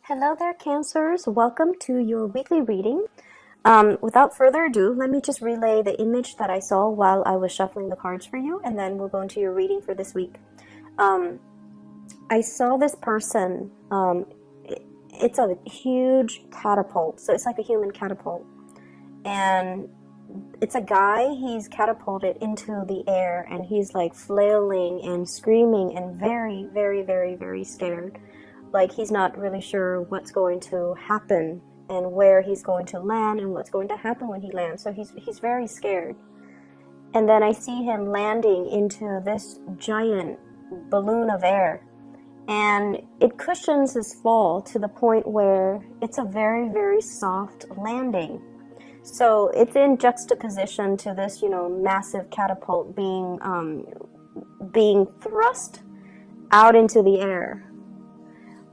Hello there, Cancers. Welcome to your weekly reading. Without further ado, let me just relay the image that I saw while I was shuffling the cards for you, and then we'll go into your reading for this week. I saw this person. It's a huge catapult, so it's like a human catapult. And it's a guy, he's catapulted into the air, and he's like flailing and screaming and very, very, very, very scared. Like he's not really sure what's going to happen and where he's going to land and what's going to happen when he lands. So he's very scared. And then I see him landing into this giant balloon of air. And it cushions his fall to the point where it's a very, very soft landing. So it's in juxtaposition to this, massive catapult being thrust out into the air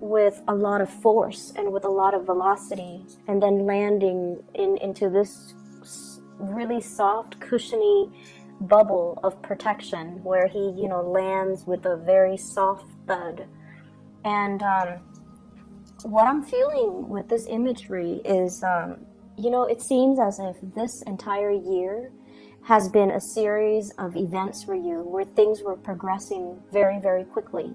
with a lot of force and with a lot of velocity, and then landing into this really soft, cushiony bubble of protection where he, lands with a very soft thud. And what I'm feeling with this imagery is, it seems as if this entire year has been a series of events for you where things were progressing very, very quickly.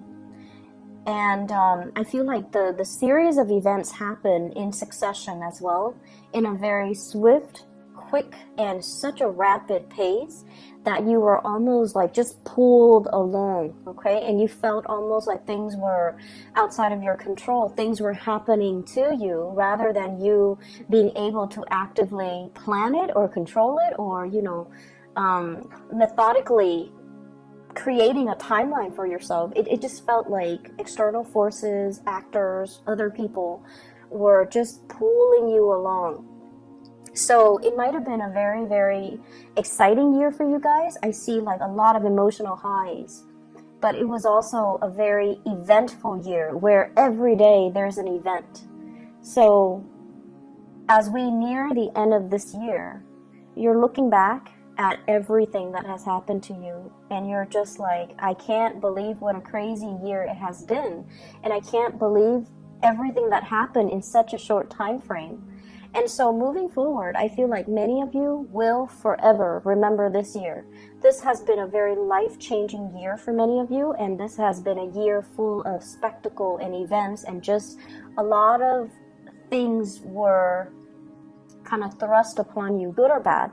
And I feel like the series of events happen in succession as well, in a very swift, quick, and such a rapid pace that you were almost like just pulled along, okay? And you felt almost like things were outside of your control. Things were happening to you rather than you being able to actively plan it or control it or, methodically creating a timeline for yourself. It just felt like external forces, actors, other people were just pulling you along. So it might have been a very, very exciting year for you guys. I see like a lot of emotional highs, but it was also a very eventful year where every day there's an event. So as we near the end of this year, you're looking back at everything that has happened to you, and you're just like, I can't believe what a crazy year it has been, and I can't believe everything that happened in such a short time frame. And so moving forward, I feel like many of you will forever remember this year. This has been a very life-changing year for many of you, and this has been a year full of spectacle and events, and just a lot of things were kind of thrust upon you, good or bad.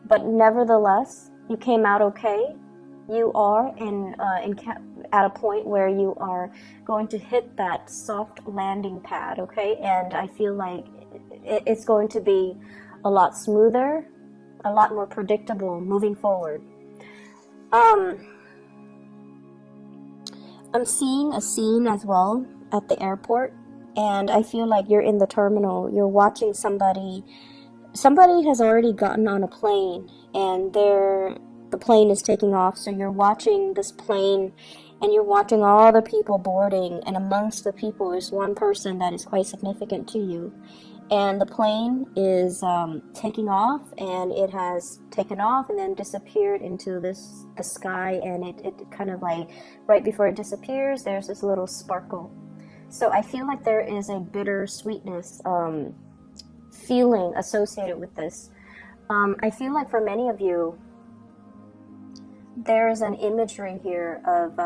But nevertheless, you came out okay. You are at a point where you are going to hit that soft landing pad, okay? And I feel like it's going to be a lot smoother, a lot more predictable moving forward. I'm seeing a scene as well at the airport, and I feel like you're in the terminal. You're watching somebody has already gotten on a plane, and the plane is taking off. So you're watching this plane, and you're watching all the people boarding, and amongst the people is one person that is quite significant to you. And the plane is taking off, and it has taken off and then disappeared into the sky, and it kind of like, right before it disappears, there's this little sparkle. So I feel like there is a bitter sweetness feeling associated with this. I feel like for many of you, there is an imagery here of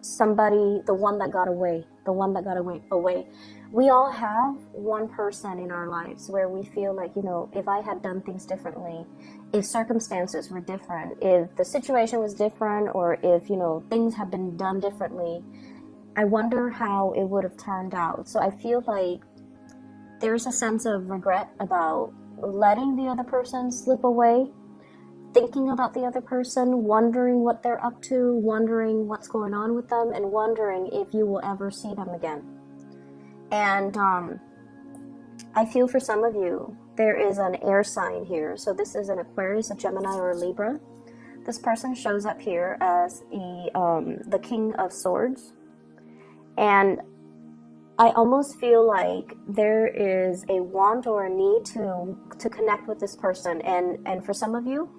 somebody, the one that got away. We all have one person in our lives where we feel like, if I had done things differently, if circumstances were different, if the situation was different, or if, things had been done differently, I wonder how it would have turned out. So I feel like there's a sense of regret about letting the other person slip away, thinking about the other person, wondering what they're up to, wondering what's going on with them, and wondering if you will ever see them again. And I feel for some of you, there is an air sign here. So this is an Aquarius, a Gemini, or a Libra. This person shows up here as the King of Swords. And I almost feel like there is a want or a need to connect with this person. And for some of you,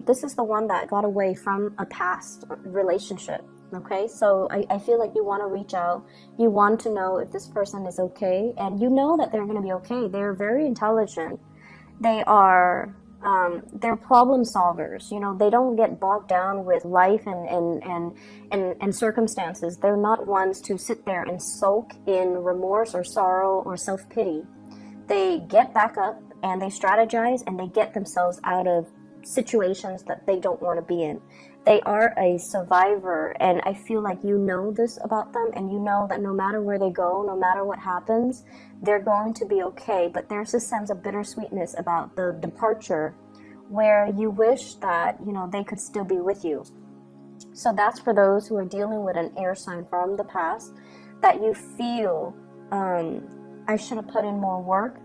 this is the one that got away from a past relationship. Okay, so I feel like you want to reach out. You want to know if this person is okay, and you know that they're going to be okay. They're very intelligent. They are, they're problem solvers. You know, they don't get bogged down with life and circumstances. They're not ones to sit there and sulk in remorse or sorrow or self-pity. They get back up and they strategize and they get themselves out of situations that they don't want to be in. They are a survivor, and I feel like you know this about them, and you know that no matter where they go, no matter what happens, they're going to be okay. But there's a sense of bittersweetness about the departure where you wish that, you know, they could still be with you. So that's for those who are dealing with an air sign from the past, that you feel, I should have put in more work.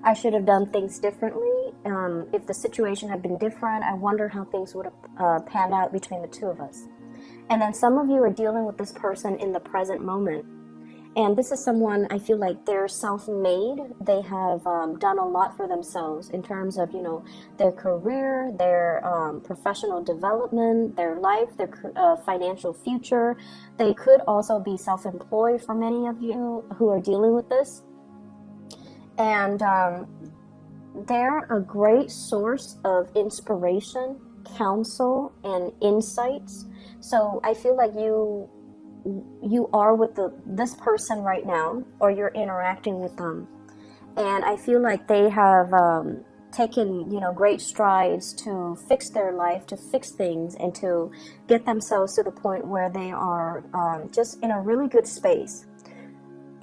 I should have done things differently. If the situation had been different, I wonder how things would have panned out between the two of us. And then some of you are dealing with this person in the present moment. And this is someone, I feel like they're self-made. They have done a lot for themselves in terms of, you know, their career, their professional development, their life, their financial future. They could also be self-employed for many of you who are dealing with this. And they're a great source of inspiration, counsel, and insights. So I feel like you are with this person right now, or you're interacting with them, and I feel like they have taken, you know, great strides to fix their life, to fix things, and to get themselves to the point where they are just in a really good space.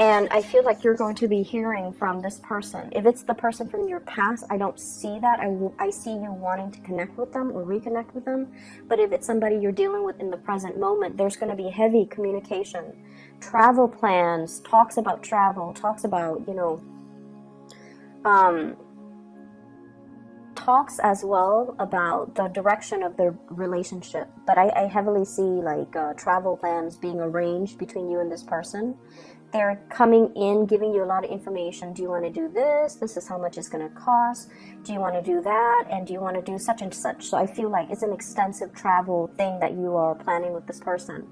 And I feel like you're going to be hearing from this person. If it's the person from your past, I don't see that. I see you wanting to connect with them or reconnect with them. But if it's somebody you're dealing with in the present moment, there's going to be heavy communication. Travel plans, talks about travel, talks about, you know, talks as well about the direction of the relationship. But I heavily see like travel plans being arranged between you and this person. They're coming in, giving you a lot of information. Do you want to do this? This is how much it's going to cost. Do you want to do that? And do you want to do such and such? So I feel like it's an extensive travel thing that you are planning with this person.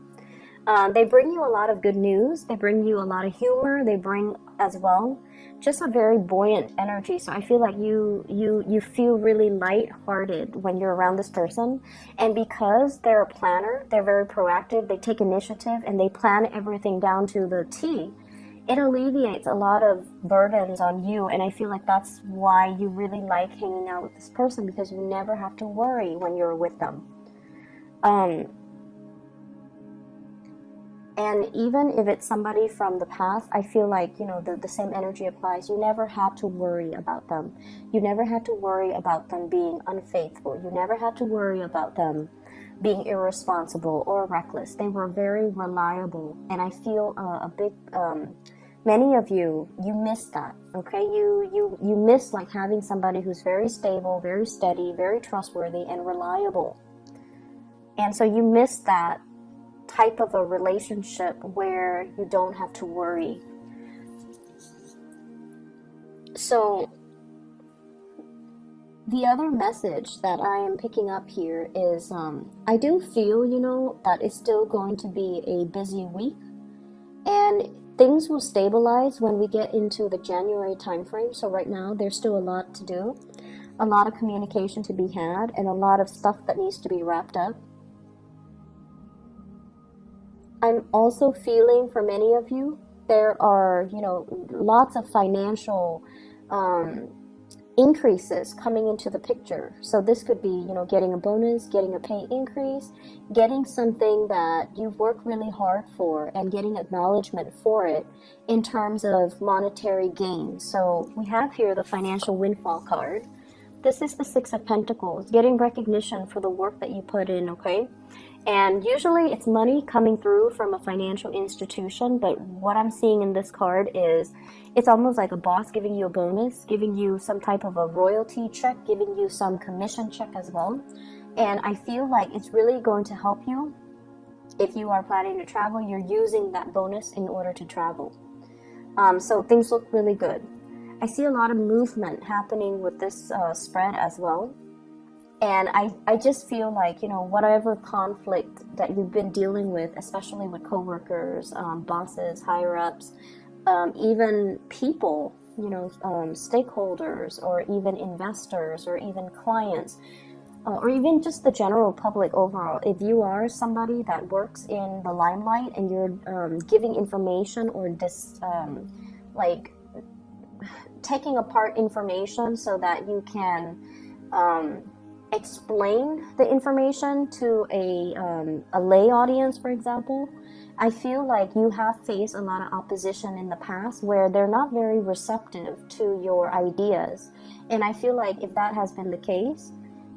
They bring you a lot of good news. They bring you a lot of humor. They bring as well just a very buoyant energy. So I feel like you feel really lighthearted when you're around this person. And because they're a planner, they're very proactive, they take initiative, and they plan everything down to the T, it alleviates a lot of burdens on you. And I feel like that's why you really like hanging out with this person, because you never have to worry when you're with them. And even if it's somebody from the past, I feel like, you know, the same energy applies. You never had to worry about them. You never had to worry about them being unfaithful. You never had to worry about them being irresponsible or reckless. They were very reliable. And I feel many of you miss that, okay? You miss like having somebody who's very stable, very steady, very trustworthy, and reliable. And so you miss that type of a relationship where you don't have to worry. So the other message that I am picking up here is I do feel, you know, that it's still going to be a busy week, and things will stabilize when we get into the January timeframe. So right now there's still a lot to do, a lot of communication to be had, and a lot of stuff that needs to be wrapped up. I'm also feeling for many of you, there are, you know, lots of financial increases coming into the picture. So this could be, you know, getting a bonus, getting a pay increase, getting something that you've worked really hard for, and getting acknowledgement for it in terms of monetary gain. So we have here the financial windfall card. This is the Six of Pentacles, getting recognition for the work that you put in, okay? And usually it's money coming through from a financial institution, but what I'm seeing in this card is it's almost like a boss giving you a bonus, giving you some type of a royalty check, giving you some commission check as well. And I feel like it's really going to help you. If you are planning to travel, you're using that bonus in order to travel. So things look really good. I see a lot of movement happening with this spread as well. And I just feel like, you know, whatever conflict that you've been dealing with, especially with coworkers, bosses, higher ups, even people, you know, stakeholders, or even investors, or even clients, or even just the general public overall. If you are somebody that works in the limelight and you're giving information, or like taking apart information so that you can explain the information to a lay audience, for example, I feel like you have faced a lot of opposition in the past where they're not very receptive to your ideas. And I feel like if that has been the case,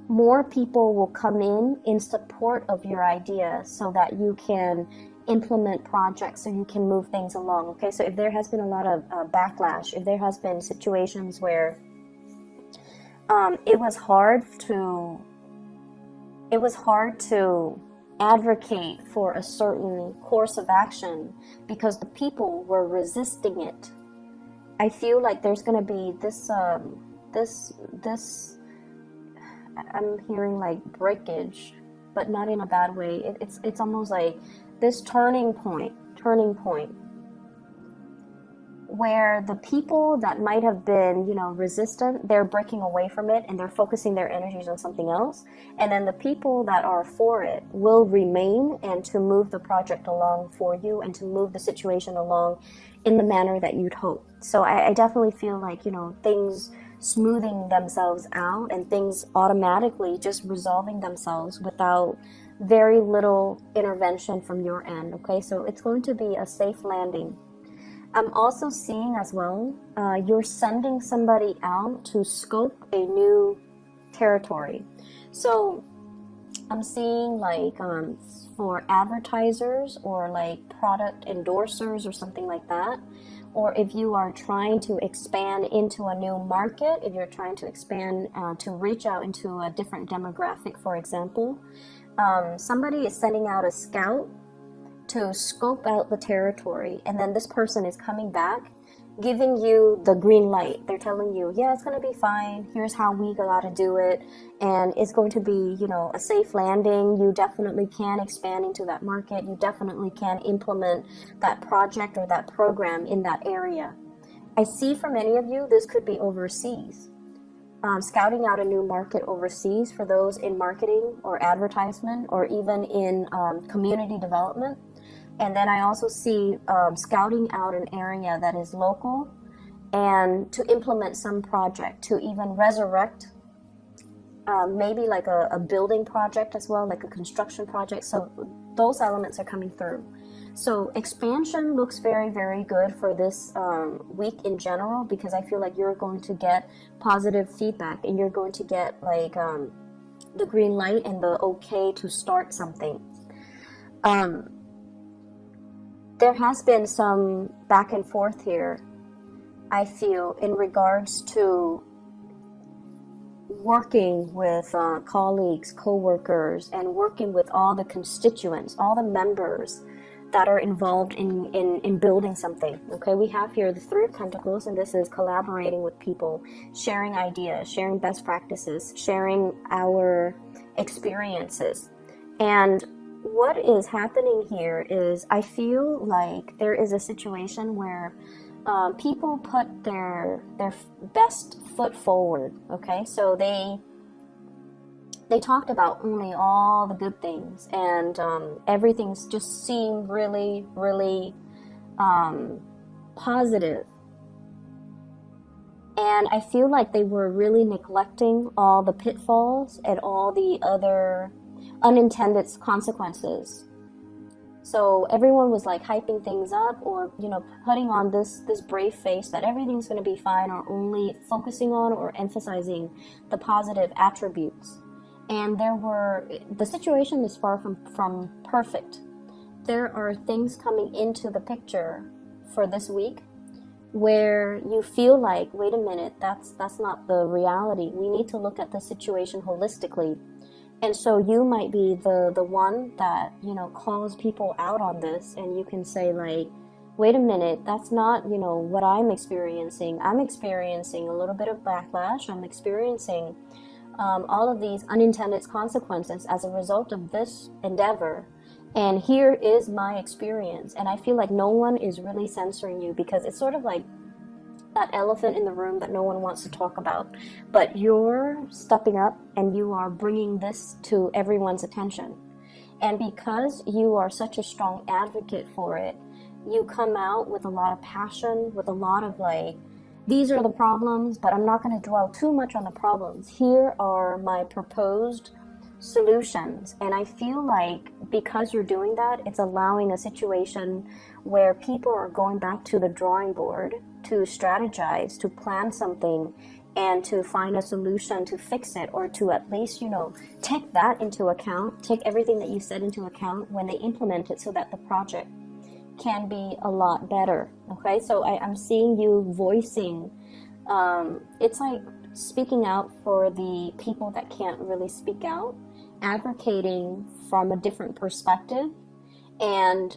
more people will come in support of your ideas so that you can implement projects, so you can move things along. Okay, so if there has been a lot of backlash, if there has been situations where it was hard to advocate for a certain course of action because the people were resisting it, I feel like there's going to be this I'm hearing like breakage, but not in a bad way. It's almost like this turning point where the people that might have been, you know, resistant, they're breaking away from it and they're focusing their energies on something else. And then the people that are for it will remain and to move the project along for you and to move the situation along in the manner that you'd hope. So I definitely feel like, you know, things smoothing themselves out and things automatically just resolving themselves without very little intervention from your end. Okay, so it's going to be a safe landing. I'm also seeing as well, you're sending somebody out to scope a new territory. So I'm seeing like for advertisers or like product endorsers or something like that. Or if you are trying to expand into a new market, if you're trying to expand to reach out into a different demographic, for example, somebody is sending out a scout to scope out the territory, and then this person is coming back giving you the green light. They're telling you, yeah, it's going to be fine, here's how we got to do it, and it's going to be, you know, a safe landing. You definitely can expand into that market, you definitely can implement that project or that program in that area. I see for many of you this could be overseas, scouting out a new market overseas for those in marketing or advertisement or even in community development. And then I also see scouting out an area that is local and to implement some project, to even resurrect maybe like a building project as well, like a construction project. So those elements are coming through. So expansion looks very, very good for this week in general, because I feel like you're going to get positive feedback and you're going to get like the green light and the okay to start something. There has been some back and forth here, I feel, in regards to working with colleagues, co-workers, and working with all the constituents, all the members that are involved in building something. Okay, we have here the Three of Pentacles, and this is collaborating with people, sharing ideas, sharing best practices, sharing our experiences. And what is happening here is I feel like there is a situation where people put their best foot forward. Okay, so they talked about only all the good things, and everything's just seemed really, really positive. And I feel like they were really neglecting all the pitfalls and all the other unintended consequences. So everyone was like hyping things up, or, you know, putting on this brave face that everything's going to be fine, or only focusing on or emphasizing the positive attributes. And the situation is far from perfect. There are things coming into the picture for this week where you feel like, wait a minute, that's not the reality. We need to look at the situation holistically. And so you might be the one that, you know, calls people out on this, and you can say like, wait a minute, that's not, you know, what I'm experiencing. I'm experiencing a little bit of backlash. I'm experiencing all of these unintended consequences as a result of this endeavor. And here is my experience. And I feel like no one is really censoring you, because it's sort of like that elephant in the room that no one wants to talk about. But you're stepping up and you are bringing this to everyone's attention. And because you are such a strong advocate for it, you come out with a lot of passion, with a lot of like, these are the problems, but I'm not going to dwell too much on the problems. Here are my proposed solutions. And I feel like because you're doing that, it's allowing a situation where people are going back to the drawing board to strategize, to plan something, and to find a solution to fix it, or to at least, take that into account, take everything that you said into account when they implement it, so that the project can be a lot better. Okay, so I'm seeing you voicing, it's like speaking out for the people that can't really speak out, advocating from a different perspective. And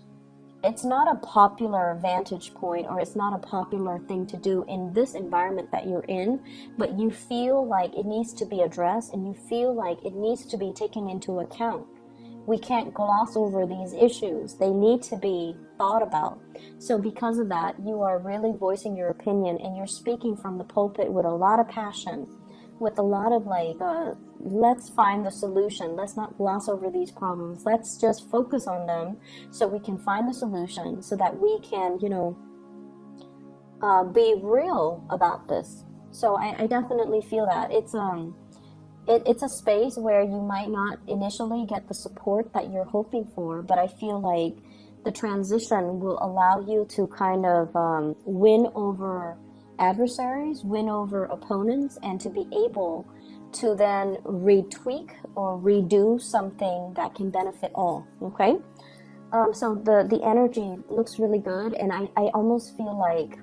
it's not a popular vantage point, or it's not a popular thing to do in this environment that you're in, but you feel like it needs to be addressed, and you feel like it needs to be taken into account. We can't gloss over these issues. They need to be thought about. So because of that, you are really voicing your opinion, and you're speaking from the pulpit with a lot of passion, with a lot of like, let's find the solution. Let's not gloss over these problems. Let's just focus on them so we can find the solution, so that we can, be real about this. So I definitely feel that it's a space where you might not initially get the support that you're hoping for, but I feel like the transition will allow you to kind of win over adversaries, win over opponents, and to be able to then retweak or redo something that can benefit all. Okay, so the energy looks really good, and I almost feel like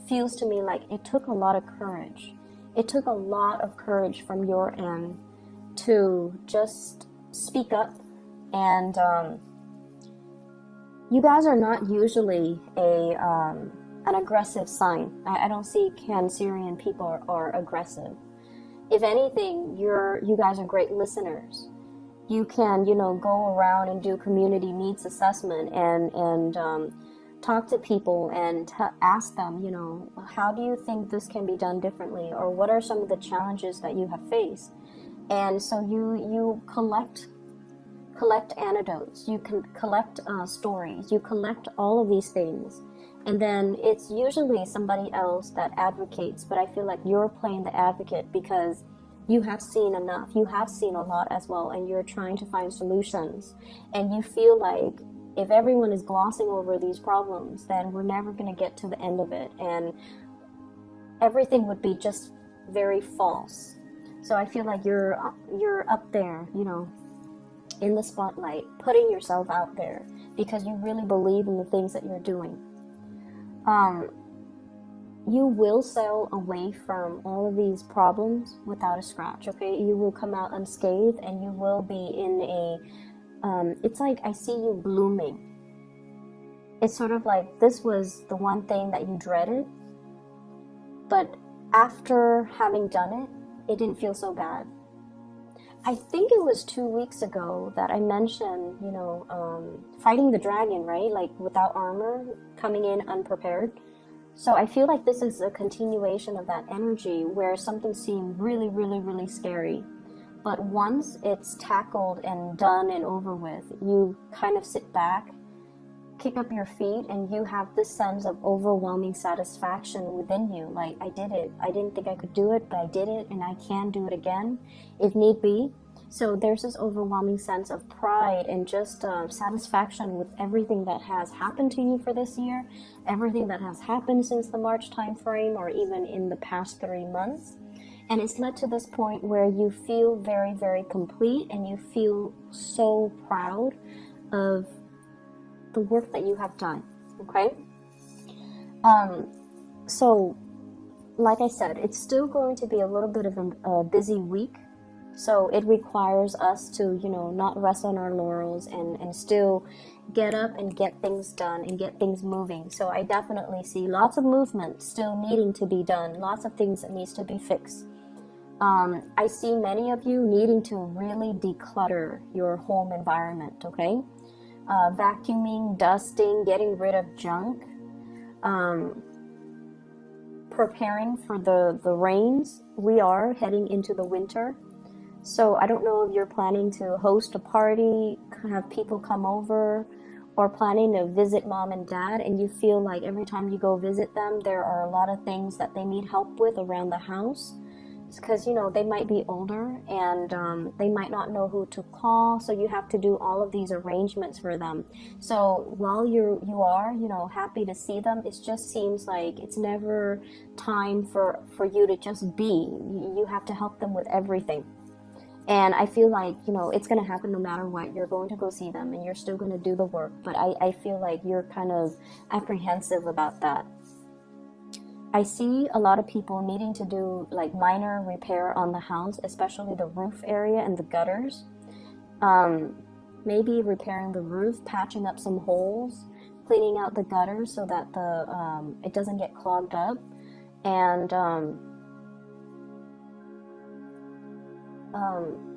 feels to me like it took a lot of courage. It took a lot of courage from your end to just speak up. And you guys are not usually an aggressive sign. I don't see Cancerian people are aggressive. If anything, you guys are great listeners. You can, go around and do community needs assessment and talk to people and ask them, how do you think this can be done differently? Or what are some of the challenges that you have faced? And so you collect anecdotes, you can collect stories, you collect all of these things, and then it's usually somebody else that advocates. But I feel like you're playing the advocate because you have seen enough, you have seen a lot as well, and you're trying to find solutions. And you feel like if everyone is glossing over these problems, then we're never going to get to the end of it, and everything would be just very false. So I feel like you're up there, in the spotlight, putting yourself out there because you really believe in the things that you're doing. You will sail away from all of these problems without a scratch, okay? You will come out unscathed, and you will be in it's like I see you blooming. It's sort of like this was the one thing that you dreaded, but after having done it, it didn't feel so bad. I think it was 2 weeks ago that I mentioned, fighting the dragon, right? Like without armor, coming in unprepared. So I feel like this is a continuation of that energy where something seemed really, really, really scary. But once it's tackled and done and over with, you kind of sit back, kick up your feet, and you have this sense of overwhelming satisfaction within you. Like, I did it. I didn't think I could do it, but I did it, and I can do it again if need be. So there's this overwhelming sense of pride and just satisfaction with everything that has happened to you for this year, everything that has happened since the March time frame, or even in the past 3 months. And it's led to this point where you feel very, very complete, and you feel so proud of the work that you have done, okay? So, like I said, it's still going to be a little bit of a busy week, So it requires us to, you know, not rest on our laurels and still get up and get things done and get things moving. So I definitely see lots of movement still needing to be done, lots of things that needs to be fixed. I see many of you needing to really declutter your home environment, okay? Vacuuming, dusting, getting rid of junk, preparing for the rains. We are heading into the winter. So I don't know if you're planning to host a party, have people come over, or planning to visit mom and dad, and you feel like every time you go visit them, there are a lot of things that they need help with around the house. Because, you know, they might be older and they might not know who to call, so you have to do all of these arrangements for them. So while you are, you know, happy to see them, it just seems like it's never time for you to just be. You have to help them with everything. And I feel like, you know, it's going to happen no matter what. You're going to go see them and you're still going to do the work. But I feel like you're kind of apprehensive about that. I see a lot of people needing to do like minor repair on the house, especially the roof area and the gutters. Maybe repairing the roof, patching up some holes, cleaning out the gutters so that it doesn't get clogged up. And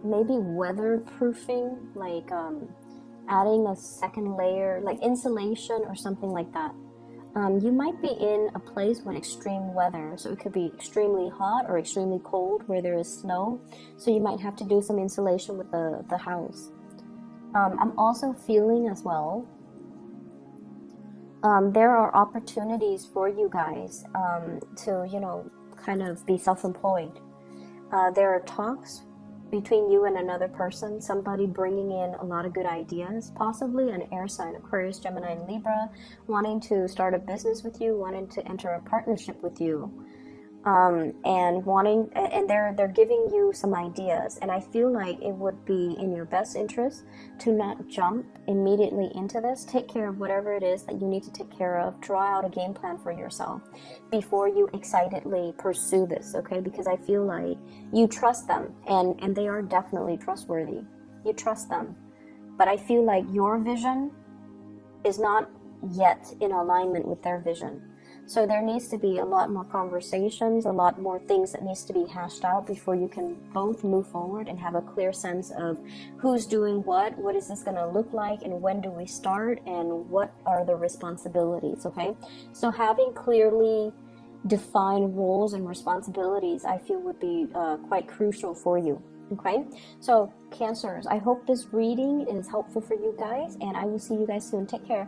maybe weatherproofing, like adding a second layer, like insulation or something like that. You might be in a place with extreme weather, so it could be extremely hot or extremely cold where there is snow, so you might have to do some insulation with the house. I'm also feeling as well, there are opportunities for you guys to, you know, kind of be self-employed. There are talks between you and another person, somebody bringing in a lot of good ideas, possibly an air sign, Aquarius, Gemini, and Libra, wanting to start a business with you, wanting to enter a partnership with you, and they're giving you some ideas. And I feel like it would be in your best interest to not jump immediately into this. Take care of whatever it is that you need to take care of. Draw out a game plan for yourself before you excitedly pursue this, okay? Because I feel like you trust them, and they are definitely trustworthy. You trust them. But I feel like your vision is not yet in alignment with their vision. So there needs to be a lot more conversations, a lot more things that needs to be hashed out before you can both move forward and have a clear sense of who's doing what is this going to look like, and when do we start, and what are the responsibilities, okay? So having clearly defined roles and responsibilities, I feel would be quite crucial for you. Okay, so Cancers, I hope this reading is helpful for you guys, and I will see you guys soon. Take care.